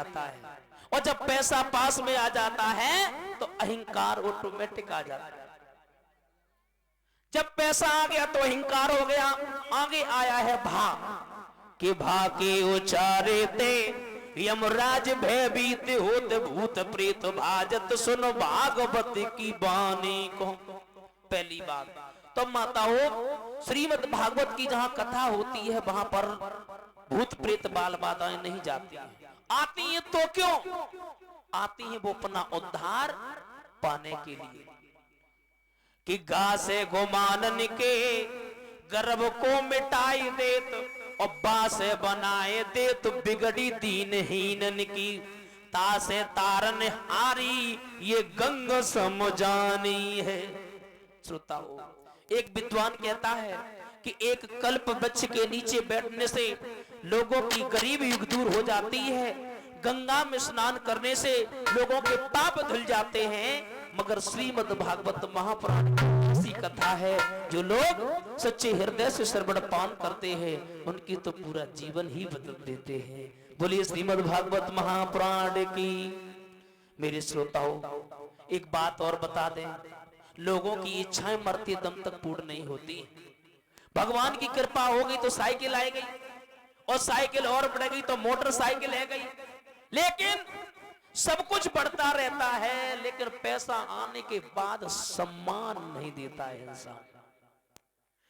आता है, और जब पैसा पास में आ जाता है तो अहंकार ऑटोमेटिक आ जाता है। जब पैसा आ गया तो अहंकार हो गया। आगे आया है भा, कि भा के उचारे ते यमराज भयभीत होत भूत प्रेत भाजत सुनो भागवत की बानी को। पहली बात तो माताओं, श्रीमद् भागवत की जहां कथा होती है वहां पर भूत प्रेत बाल बाधाएं नहीं जाती हैं। आती हैं तो क्यों आती हैं? वो अपना उद्धार पाने के लिए, कि गा से गोमानन के गर्भ को मिटाई देत और बा से बनाए देत बिगड़ी दीनहीनन की, ता से तारन हारी ये गंग समझानी है। श्रोताओ, एक विद्वान कहता है कि एक कल्प वृक्ष के नीचे बैठने से लोगों की गरीबी दूर हो जाती है, गंगा में स्नान करने से लोगों के पाप धुल जाते हैं। मगर श्रीमद् भागवत महापुराण की ऐसी कथा है, जो लोग सच्चे हृदय से श्रवण पान करते हैं उनकी तो पूरा जीवन ही बदल देते हैं। बोलिए श्रीमद् भागवत महापुराण की। मेरे श्रोताओं, एक बात और बता दें, लोगों की इच्छाएं मरते दम तक पूर्ण नहीं होती। भगवान की कृपा हो गई तो साइकिल आ गई, और साइकिल और बढ़ गई तो मोटरसाइकिल है गई, लेकिन सब कुछ बढ़ता रहता है, लेकिन पैसा आने के बाद सम्मान नहीं देता है। इंसान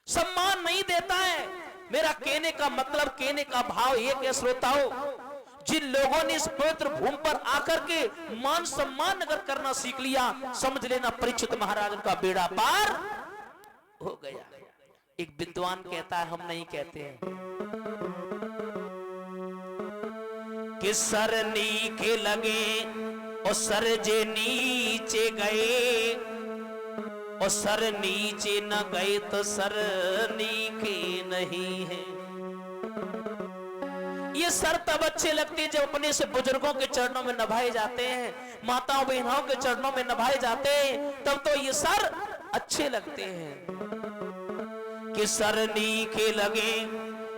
सम्मान नहीं देता है। मेरा कहने का मतलब, कहने का भाव एक है श्रोताओं, जिन लोगों ने इस पवित्र भूमि पर आकर के मान सम्मान अगर करना सीख लिया, समझ लेना परीक्षित महाराज का बेड़ा पार हो गया। एक विद्वान कहता है, हम नहीं कहते हैं, कि सर नीचे लगे और सर जे नीचे गए, और सर नीचे न गए तो सर नीचे नहीं है। ये सर तब अच्छे लगते जब अपने से बुजुर्गों के चरणों में नभाए जाते हैं, माताओं बहनों के चरणों में नभाए जाते हैं, तब तो ये सर अच्छे लगते हैं। कि सर नीचे लगे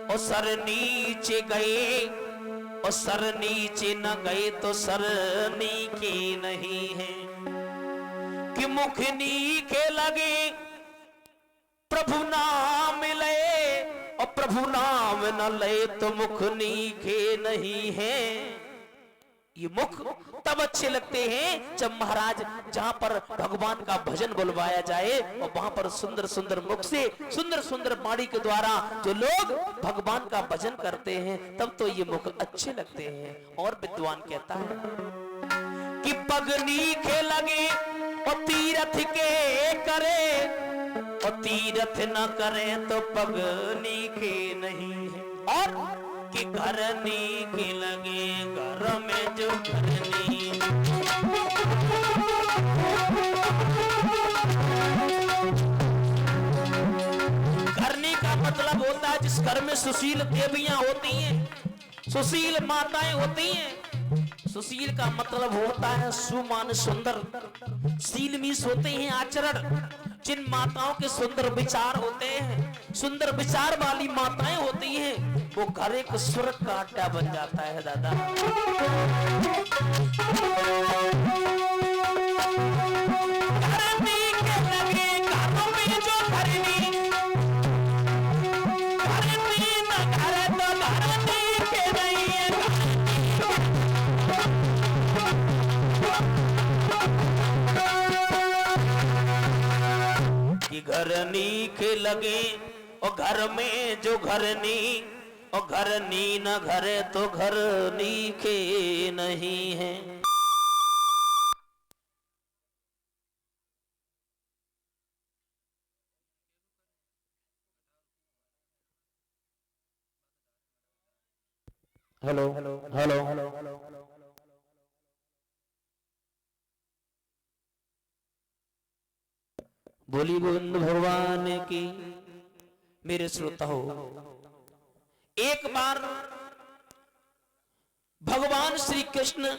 और सर नीचे गए, और सर नीचे न गए तो सर नीचे नहीं है। कि मुख नीचे लगे प्रभु नाम ले, और प्रभु नाम न ले तो मुख नीचे नहीं है। ये मुख तब अच्छे लगते हैं जब महाराज जहां पर भगवान का भजन बुलवाया जाए, और वहां पर सुंदर सुंदर मुख से सुंदर सुंदर वाणी के द्वारा जो लोग भगवान का भजन करते हैं, तब तो ये मुख अच्छे लगते हैं। और विद्वान कहता है कि पग नीचे लगे और तीरथ के करे, और तीरथ न करे तो पग नीचे नहीं है। और कि घर नीचे लगे, घर में जो घर घरनी का मतलब होता है जिस घर में सुशील देवियां होती हैं, सुशील माताएं होती हैं। सुशील का मतलब होता है सुमान, सुंदर, शीलमीस होते हैं आचरण। जिन माताओं के सुंदर विचार होते हैं, सुंदर विचार वाली माताएं होती हैं, वो घर एक स्वर्ग का अड्डा बन जाता है। दादा घरनी के लगे, घरों में जो घरनी, घरनी न घर तो घरनी के नहीं है। घरनी के लगे और घर में जो घरनी, और घरनी न घरे तो घरनी के नहीं है। हेलो हेलो हेलो हेलो, बोली गोविंद भगवान की। मेरे श्रोता हो, एक बार भगवान श्री कृष्ण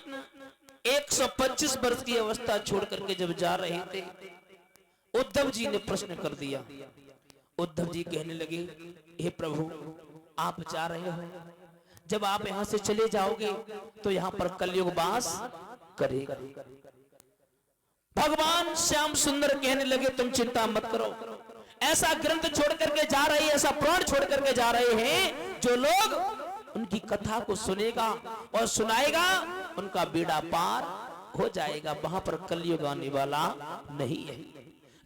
125 वर्ष की अवस्था छोड़ करके जब जा रहे थे, उद्धव जी ने प्रश्न कर दिया। उद्धव जी कहने लगे, हे प्रभु, आप जा रहे हो, जब आप यहां से चले जाओगे तो यहां पर कलयुग वास करेगा। भगवान श्याम सुंदर कहने लगे तुम चिंता मत करो, ऐसा ग्रंथ छोड़ करके जा रहे हैं, ऐसा प्राण छोड़ करके जा रहे हैं, जो लोग उनकी कथा को सुनेगा और सुनाएगा उनका बेड़ा पार हो जाएगा, वहां पर कलयुग आने वाला नहीं है।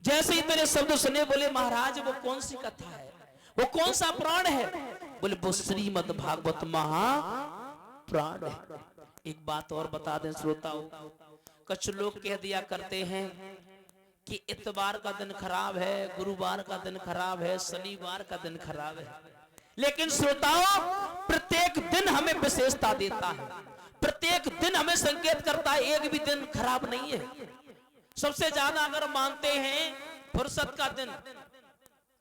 जैसे ही तेरे शब्द सुने बोले महाराज वो कौन सी कथा है, वो कौन सा प्राण है? बोले वो श्रीमद् भागवत महाप्राण है। एक बात और बता दें श्रोताओं, कुछ लोग कह दिया करते हैं कि इतवार का दिन खराब है, गुरुवार का दिन खराब है, शनिवार का दिन खराब है, लेकिन श्रोताओं प्रत्येक दिन हमें विशेषता देता है, प्रत्येक दिन हमें संकेत करता है, एक भी दिन खराब नहीं है। सबसे ज्यादा अगर मानते हैं फुर्सत का दिन,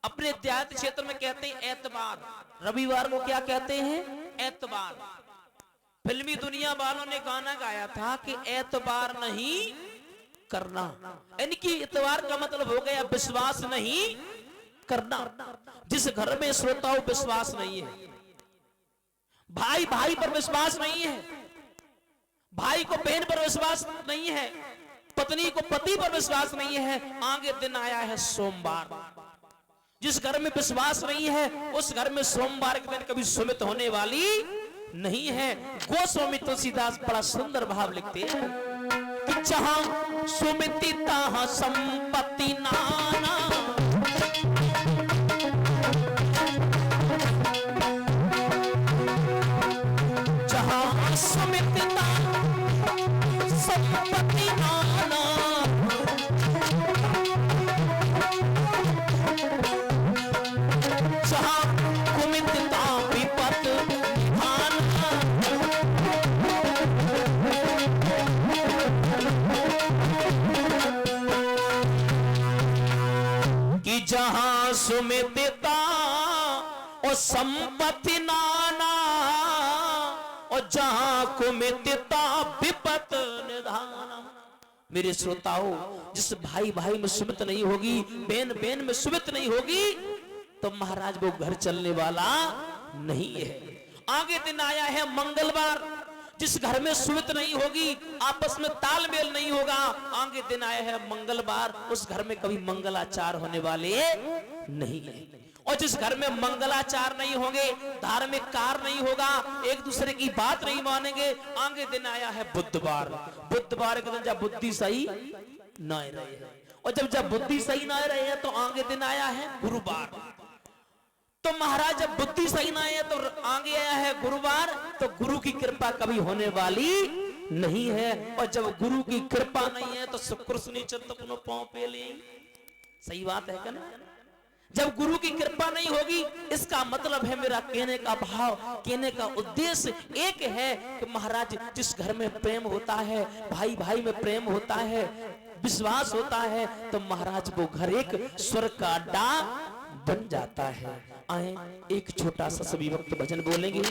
अपने देहात क्षेत्र में कहते हैं एतवार, रविवार को क्या कहते हैं? एतवार। फिल्मी दुनिया वालों ने गाना गाया था कि एतबार नहीं करना, यानी कि इतवार का मतलब हो गया विश्वास नहीं करना। जिस घर में श्रोताओं विश्वास नहीं है, भाई भाई पर विश्वास नहीं है, भाई को बहन पर विश्वास नहीं है, पत्नी को पति पर विश्वास नहीं है, आगे दिन आया है सोमवार। जिस घर में विश्वास नहीं है उस घर में सोमवार के दिन कभी सुमित होने वाली नहीं है। गोस्वामी तुलसीदास बड़ा सुंदर भाव लिखते हैं कि जहां सुमिति तहां संपत्ति नाना, जहां सुमिति तहां संपत्ति नाना, जहां कुमितता विपत निधान, कि जहां सुमितता और संपत्ति नाना, और जहां कुमितता विपत निधान। मेरे श्रोताओं, जिस भाई भाई में सुमित नहीं होगी, बहन बहन में सुमित नहीं होगी, तो महाराज वो घर चलने वाला नहीं है। आगे दिन आया है मंगलवार, जिस घर में सुमित नहीं होगी, आपस में तालमेल नहीं होगा, आगे दिन आया है मंगलवार, उस घर में कभी मंगलाचार होने वाले नहीं है। और जिस घर में मंगलाचार नहीं होंगे, धार्मिक कार्य नहीं होगा, एक दूसरे की बात नहीं मानेंगे, आगे दिन आया है बुधवार। बुधवार के दिन जब बुद्धि सही ना रहे, और जब बुद्धि सही ना रहे हैं तो आगे दिन आया है गुरुवार। तो महाराज जब बुद्धि सही ना है तो आगे आया है गुरुवार, तो गुरु की कृपा कभी होने वाली नहीं है। और जब गुरु की कृपा नहीं है तो शुक्र शनिचर तो अपनो पांव पे ले, सही बात है क्या ना? जब गुरु की कृपा नहीं होगी, इसका मतलब है, मेरा कहने का भाव, कहने का उद्देश्य एक है कि महाराज जिस घर में प्रेम होता है, भाई भाई में प्रेम होता है, विश्वास होता है, तो महाराज वो घर एक स्वर्ग का अड्डा बन जाता है। आए एक छोटा सा सभी वक्त भजन बोलेंगे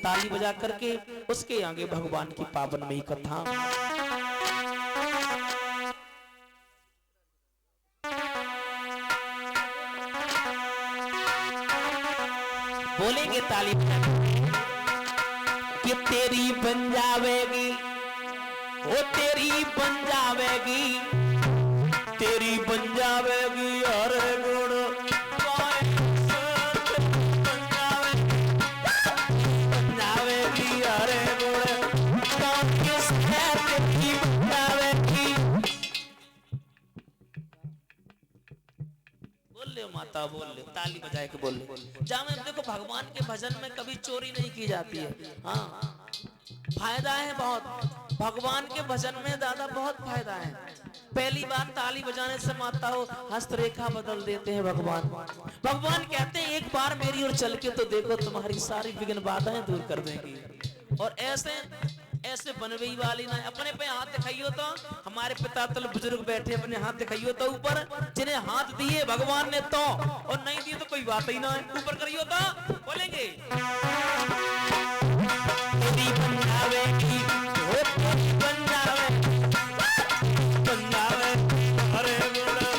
ताली बजा करके, उसके आगे भगवान की पावन में कथा बोलेंगे ताली बजा कि तेरी बन जावेगी, वो तेरी बन जावेगी, तेरी बन जावेगी हर गुण, माता बोल ले, ताली बजाए के बोल ले। जहाँ देखो भगवान के भजन में कभी चोरी नहीं की जाती है। हाँ, फायदा है बहुत, भगवान के भजन में दादा बहुत फायदा है। पहली बार ताली बजाने से माता हो हस्तरेखा बदल देते हैं भगवान। भगवान कहते हैं एक बार मेरी ओर चल के तो देखो, तुम्हारी सारी विघ्न बाधाएं दूर कर देंगी। और ऐसे बनवई वाली ना, अपने पे हाथ दिखाइयो तो, हमारे पिता तल बुजुर्ग बैठे, अपने हाथ दिखाइयो तो ऊपर, जिन्हें हाथ दिए भगवान ने तो, और नहीं दिए तो कोई बात ही ना है, ऊपर करियो तो बोलेंगे तेरी बन जावेगी, वो तेरी बन जावे, बन जावे अरे बोला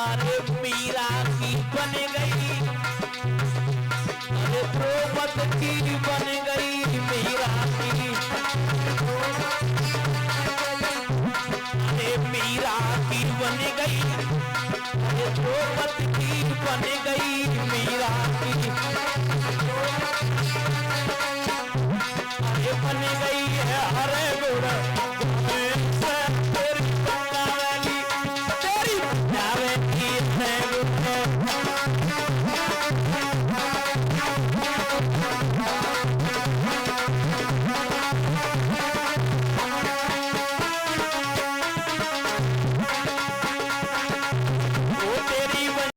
अरे मीरा की बन गई, अरे द्रौपदी की बन गई मीरा की, अरे मीरा की बन गई, अरे द्रौपदी की बन गई।